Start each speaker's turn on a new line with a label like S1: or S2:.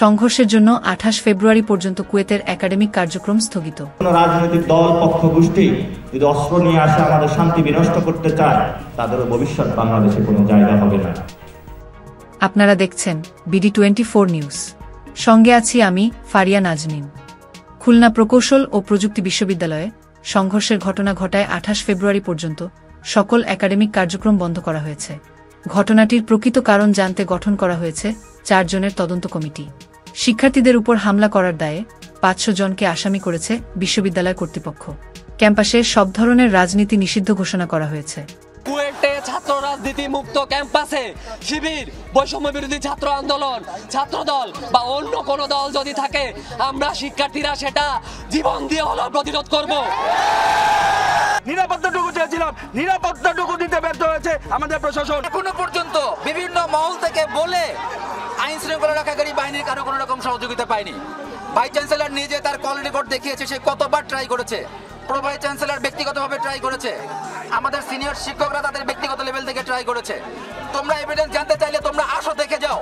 S1: সংঘর্ষের জন্য ২৮ ফেব্রুয়ারি পর্যন্ত কুয়েতের একাডেমিক কার্যক্রম স্থগিত।
S2: কোনো রাজনৈতিক দল পক্ষ গোষ্ঠী যদি অস্ত্র নিয়ে আসে আমাদের শান্তি বিনষ্ট করতে চায়, তাদেরও ভবিষ্যৎ বাংলাদেশে কোনো জায়গা হবে না।
S1: আপনারা দেখছেন BD24 নিউজ। সঙ্গে আছি আমি ফারিয়া নাজনীন। খুলনা প্রকৌশল ও প্রযুক্তি বিশ্ববিদ্যালয়ে সংঘর্ষের ঘটনা ঘটায় ২৮ ফেব্রুয়ারি পর্যন্ত সকল একাডেমিক কার্যক্রম বন্ধ করা হয়েছে। ঘটনাটির প্রকৃত কারণ জানতে গঠন করা হয়েছে ৪ জনের তদন্ত কমিটি। শিক্ষার্থীদের উপর হামলা করার দায়ে ৫০০ জনকে আসামি করেছে বিশ্ববিদ্যালয় কর্তৃপক্ষ। ক্যাম্পাসে সব ধরনের রাজনীতি নিষিদ্ধ ঘোষণা করা হয়েছে।
S3: কুয়েটে ছাত্র রাজনীতি মুক্ত ক্যাম্পাসে শিবির, বৈষম্য বিরোধী ছাত্র আন্দোলন, ছাত্রদল বা অন্য কোনো দল যদি থাকে, আমরা শিক্ষার্থীরা সেটা জীবন দিয়ে হলেও প্রতিরোধ করব।
S4: নিরাপত্তাটুকু চেয়েছিলাম, নিরাপত্তাটুকু দিতে ব্যর্থ হয়েছে আমাদের প্রশাসন।
S5: এখনো পর্যন্ত বিভিন্ন মহল থেকে বলে আইন শৃঙ্খলা রক্ষাকারী বাহিনীর কারো কোনো রকম সহযোগিতা পায়নি। ভাইস চ্যান্সেলর নিজে তার কল রেকর্ড দেখিয়েছে, সে কতবার ট্রাই করেছে। প্রো ভাইস চ্যান্সেলর ব্যক্তিগতভাবে ট্রাই করেছে, আমাদের সিনিয়র শিক্ষকরা তাদের ব্যক্তিগত লেভেল থেকে ট্রাই করেছে। তোমরা এভিডেন্স জানতে চাইলে তোমরা আসো, দেখে যাও।